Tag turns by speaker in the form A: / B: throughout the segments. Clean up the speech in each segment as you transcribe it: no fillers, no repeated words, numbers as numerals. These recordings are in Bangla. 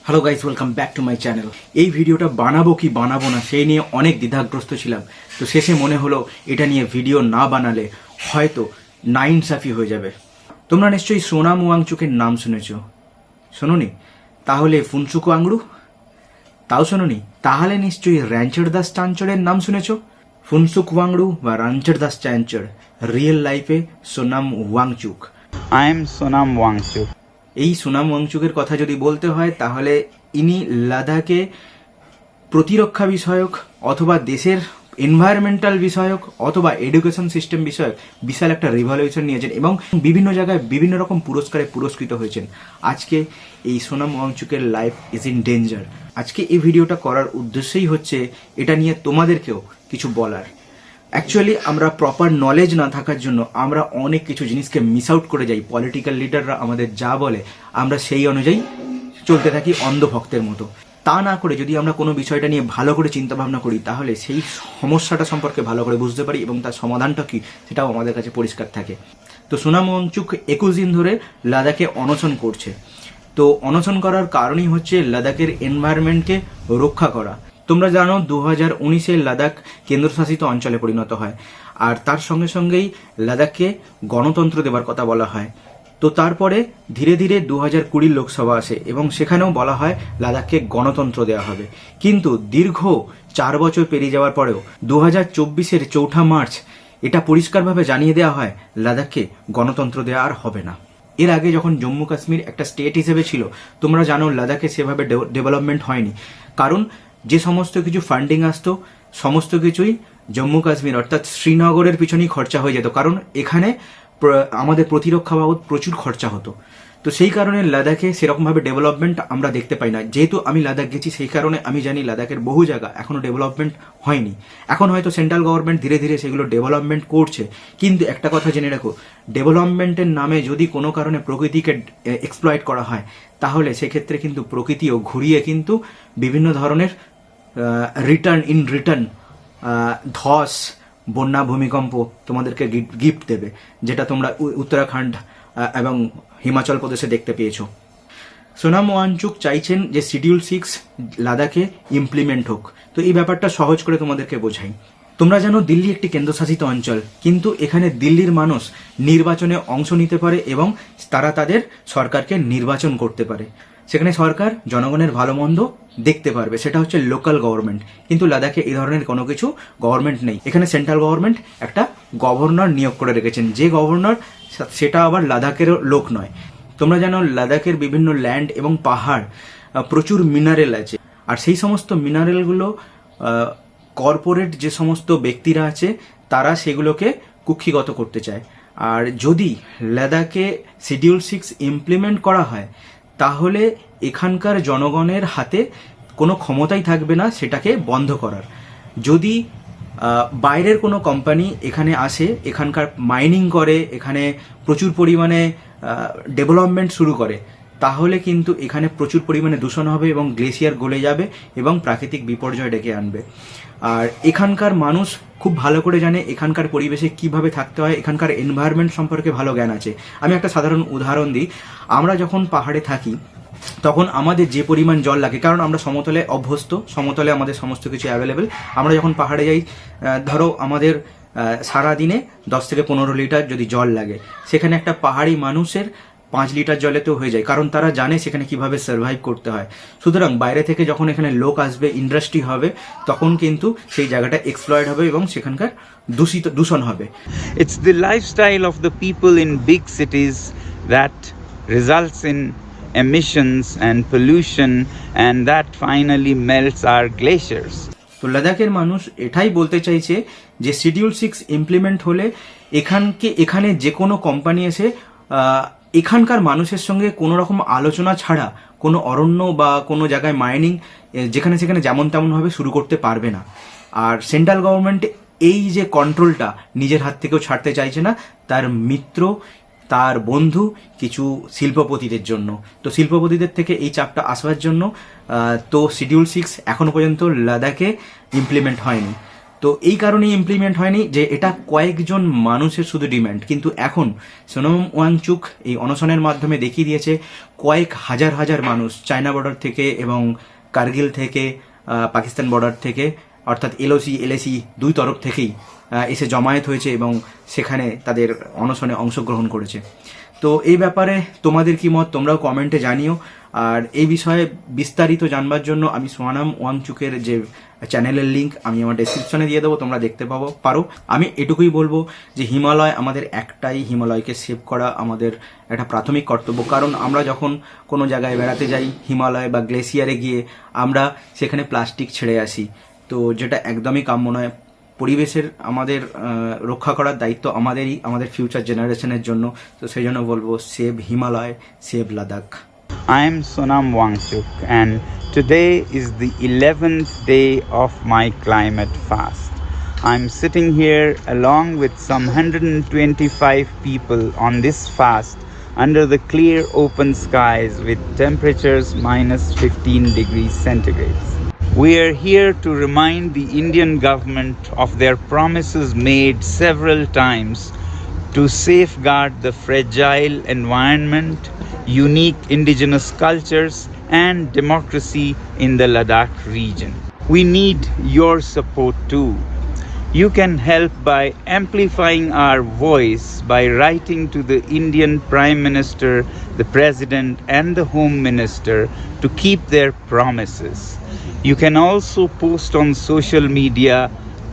A: Hello guys, welcome back to my channel. এই ভিডিওটা বানাবো কি বানাবো না সেই নিয়ে অনেক দ্বিধাগ্রস্ত ছিলাম। তো শেষে মনে হলো এটা নিয়ে ভিডিও না বানালে হয়তো নাইনসাফি হয়ে যাবে। তোমরা নিশ্চয়ই সোনাম ওয়াংচুকের নাম শুনেছ, শোনোনি? তাহলে ফুনসুক ওয়াংড়ু তাও শোনোনি? তাহলে নিশ্চয়ই রণছর দাস চাঞ্চড়ের নাম শুনেছ। ফুনসুক ওয়াংড়ু বা রণছর দাস চাঞ্চড় রিয়েল লাইফে Sonam Wangchuck.
B: I am Sonam Wangchuk.
A: এই সোনাম ওয়াংচুকের কথা যদি বলতে হয় তাহলে ইনি লাদাখে প্রতিরক্ষা বিষয়ক অথবা দেশের এনভায়রনমেন্টাল বিষয়ক অথবা এডুকেশন সিস্টেম বিষয়ক বিশাল একটা রিভলিউশন নিয়েছেন এবং বিভিন্ন জায়গায় বিভিন্ন রকম পুরস্কারে পুরস্কৃত হয়েছেন। আজকে এই সোনাম ওয়াংচুকের লাইফ ইজ ইন ডেঞ্জার। আজকে এই ভিডিওটা করার উদ্দেশ্যই হচ্ছে এটা নিয়ে তোমাদেরকেও কিছু বলার। অ্যাকচুয়ালি আমরা প্রপার নলেজ না থাকার জন্য আমরা অনেক কিছু জিনিসকে মিস আউট করে যাই। পলিটিক্যাল লিডাররা আমাদের যা বলে আমরা সেই অনুযায়ী চলতে থাকি অন্ধভক্তের মতো। তা না করে যদি আমরা কোনো বিষয়টা নিয়ে ভালো করে চিন্তা ভাবনা করি তাহলে সেই সমস্যাটা সম্পর্কে ভালো করে বুঝতে পারি এবং তার সমাধানটা কি সেটাও আমাদের কাছে পরিষ্কার থাকে। তো সোনাম ওয়াংচুক 21 দিন ধরে লাদাখে অনশন করছে। তো অনশন করার কারণই হচ্ছে লাদাখের এনভায়রনমেন্টকে রক্ষা করা। তোমরা জানো 2019-এ লাদাখ কেন্দ্রশাসিত অঞ্চলে পরিণত হয় আর তার সঙ্গে সঙ্গেই লাদাখকে গণতন্ত্র দেওয়ার কথা বলা হয়। তো তারপরে ধীরে ধীরে 2020 লোকসভা আসে এবং সেখানেও বলা হয় লাদাখকে গণতন্ত্র দেওয়া হবে। কিন্তু দীর্ঘ 4 বছর পেরিয়ে যাওয়ার পরেও 2024-এর 4 মার্চ এটা পরিষ্কারভাবে জানিয়ে দেওয়া হয় লাদাখকে গণতন্ত্র দেওয়া আর হবে না। এর আগে যখন জম্মু কাশ্মীর একটা স্টেট হিসেবে ছিল তোমরা জানো লাদাখে সেভাবে ডেভেলপমেন্ট হয়নি, কারণ যে সমস্ত কিছু ফান্ডিং আসতো সমস্ত কিছুই জম্মু কাশ্মীর অর্থাৎ শ্রীনগরের পিছনেই খরচা হয়ে যেত, কারণ এখানে আমাদের প্রতিরক্ষা বাবদ প্রচুর খরচা হতো। তো সেই কারণে লাদাখে সেরকমভাবে ডেভেলপমেন্ট আমরা দেখতে পাই না। যেহেতু আমি লাদাখ গেছি সেই কারণে আমি জানি লাদাখের বহু জায়গা এখনো ডেভেলপমেন্ট হয়নি। এখন হয়তো সেন্ট্রাল গভর্নমেন্ট ধীরে ধীরে সেগুলো ডেভেলপমেন্ট করছে, কিন্তু একটা কথা জেনে রাখো, ডেভেলপমেন্টের নামে যদি কোনো কারণে প্রকৃতিকে এক্সপ্লয়েট করা হয় তাহলে সেক্ষেত্রে কিন্তু প্রকৃতিও ঘুরিয়ে কিন্তু বিভিন্ন ধরনের রিটার্ন ধস, বন্যা, ভূমিকম্প তোমাদেরকে গিফট দেবে, যেটা তোমরা উত্তরাখণ্ড এবং হিমাচল প্রদেশে দেখতে পেয়েছো। সোনাম ওয়াংচুক চাইছেন যে শিডিউল 6 লাদাখে ইমপ্লিমেন্ট হোক। তো এই ব্যাপারটা সহজ করে তোমাদেরকে বোঝাই। তোমরা জানো দিল্লি একটি কেন্দ্রশাসিত অঞ্চল, কিন্তু এখানে দিল্লির মানুষ নির্বাচনে অংশ নিতে পারে এবং তারা তাদের সরকারকে নির্বাচন করতে পারে। সেখানে সরকার জনগণের ভালো মন্দ দেখতে পারবে, সেটা হচ্ছে লোকাল গভর্নমেন্ট। কিন্তু লাদাখে এই ধরনের কোনো কিছু গভর্নমেন্ট নেই। এখানে সেন্ট্রাল গভর্নমেন্ট একটা গভর্নর নিয়োগ করে রেখেছেন, যে গভর্নর সেটা আবার লাদাখের লোক নয়। তোমরা জানো লাদাখের বিভিন্ন ল্যান্ড এবং পাহাড় প্রচুর মিনারেল আছে, আর সেই সমস্ত মিনারেলগুলো কর্পোরেট যে সমস্ত ব্যক্তিরা আছে তারা সেগুলোকে কুক্ষিগত করতে চায়। আর যদি লাদাখে শিডিউল 6 ইমপ্লিমেন্ট করা হয় তাহলে এখানকার জনগণের হাতে কোনো ক্ষমতাই থাকবে না সেটাকে বন্ধ করার। যদি বাইরের কোনো কোম্পানি এখানে আসে, এখানকার মাইনিং করে, এখানে প্রচুর পরিমাণে ডেভেলপমেন্ট শুরু করে, তাহলে কিন্তু এখানে প্রচুর পরিমাণে দূষণ হবে এবং গ্লেশিয়ার গলে যাবে এবং প্রাকৃতিক বিপর্যয় ডেকে আনবে। আর এখানকার মানুষ খুব ভালো করে জানে এখানকার পরিবেশে কিভাবে থাকতে হয়, এখানকার এনভায়রনমেন্ট সম্পর্কে ভালো জ্ঞান আছে। আমি একটা সাধারণ উদাহরণ দিই। আমরা যখন পাহাড়ে থাকি তখন আমাদের যে পরিমাণ জল লাগে, কারণ আমরা সমতলে অভ্যস্ত, সমতলে আমাদের সমস্ত কিছু অ্যাভেলেবেল। আমরা যখন পাহাড়ে যাই, ধরো আমাদের সারাদিনে 10 থেকে 15 লিটার যদি জল লাগে, সেখানে একটা পাহাড়ি মানুষের 5 লিটার জলেতেও হয়ে যায়, কারণ তারা জানে সেখানে কিভাবে সার্ভাইভ করতে হয়। সুতরাং বাইরে থেকে যখন এখানে লোক আসবে, ইন্ডাস্ট্রি হবে, তখন কিন্তু সেই জায়গাটা এক্সপ্লয়েড হবে এবং সেখানকার দূষণ হবে।
B: It's the lifestyle of the people in big cities that results in emissions and pollution, and that finally melts our glaciers.
A: তো লাদাখের মানুষ এটাই বলতে চাইছে যে শিডিউল 6 ইমপ্লিমেন্ট হলে এখানে যে কোনো কোম্পানি এসে এখানকার মানুষের সঙ্গে কোনো রকম আলোচনা ছাড়া কোনো অরণ্য বা কোনো জায়গায় মাইনিং যেখানে সেখানে যেমন তেমনভাবে শুরু করতে পারবে না। আর সেন্ট্রাল গভর্নমেন্ট এই যে কন্ট্রোলটা নিজের হাত থেকেও ছাড়তে চাইছে না, তার মিত্র, তার বন্ধু কিছু শিল্পপতিদের জন্য। তো শিল্পপতিদের থেকে এই চাপটা আসবার জন্য তো শিডিউল 6 এখনো পর্যন্ত লাদাখে ইমপ্লিমেন্ট হয়নি। তো এই কারণেই ইমপ্লিমেন্ট হয়নি যে এটা কয়েকজন মানুষের শুধু ডিমান্ড, কিন্তু এখন সোনম ওয়াংচুক এই অনশনের মাধ্যমে দেখিয়ে দিয়েছে কয়েক হাজার হাজার মানুষ চায়না বর্ডার থেকে এবং কার্গিল থেকে পাকিস্তান বর্ডার থেকে অর্থাৎ এলওসি এলএসি দুই তরফ থেকেই এসে জমায়েত হয়েছে এবং সেখানে তাদের অনশনে অংশগ্রহণ করেছে। তো এই ব্যাপারে তোমাদের কি মত তোমরাও কমেন্টে জানিও। আর এই বিষয়ে বিস্তারিত জানবার জন্য আমি সোনাম ওয়াংচুকের যে চ্যানেলের লিঙ্ক আমি আমার ডেসক্রিপশনে দিয়ে দেবো, তোমরা দেখতে পারো। আমি এটুকুই বলবো যে হিমালয় আমাদের একটাই, হিমালয়কে সেভ করা আমাদের একটা প্রাথমিক কর্তব্য। কারণ আমরা যখন কোনো জায়গায় বেড়াতে যাই হিমালয় বা গ্লেসিয়ারে গিয়ে আমরা সেখানে প্লাস্টিক ছেড়ে আসি, তো যেটা একদমই কাম্য নয়। পরিবেশের আমাদের রক্ষা করার দায়িত্ব আমাদেরই, আমাদের ফিউচার জেনারেশনের জন্য। তো সেই জন্য বলবো save Himalaya, save Ladakh.
B: I am Sonam Wangchuk, and today is the 11th day of my climate fast. I'm sitting here along with some 125 people on this fast under the clear open skies with temperatures minus 15 degrees centigrade. We are here to remind the Indian government of their promises made several times to safeguard the fragile environment, unique indigenous cultures, and democracy in the Ladakh region. We need your support too. You can help by amplifying our voice by writing to the Indian Prime Minister, the President, and the Home Minister to keep their promises. You can also post on social media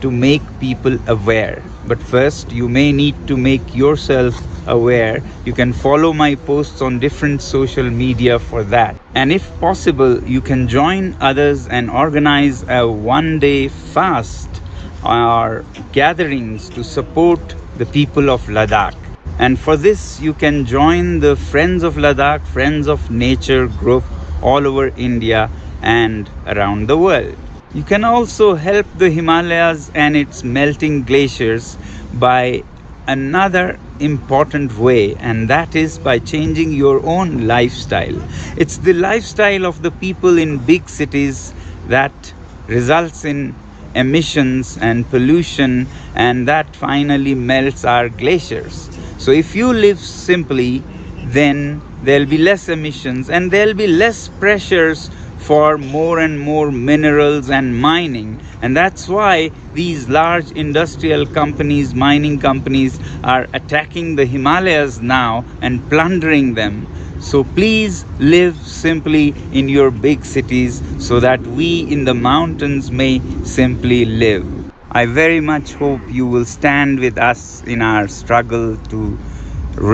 B: to make people aware. But first, you may need to make yourself aware. You can follow my posts on different social media for that. And if possible, you can join others and organize a one-day fast or gatherings to support the people of Ladakh. And for this, you can join the Friends of Ladakh, Friends of Nature group all over India and around the world. You can also help the Himalayas and its melting glaciers by another important way, and that is by changing your own lifestyle. It's the lifestyle of the people in big cities that results in emissions and pollution, and that finally melts our glaciers. So if you live simply, then there'll be less emissions and there'll be less pressures for more and more minerals and mining. And that's why these large industrial companies, mining companies, are attacking the Himalayas now and plundering them. So please live simply in your big cities so that we in the mountains may simply live. I very much hope you will stand with us in our struggle to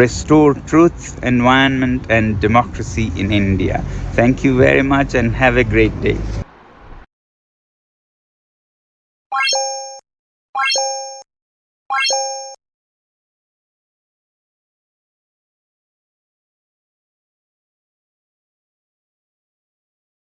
B: restore truth, environment, and democracy in India. Thank you very much and have a great day.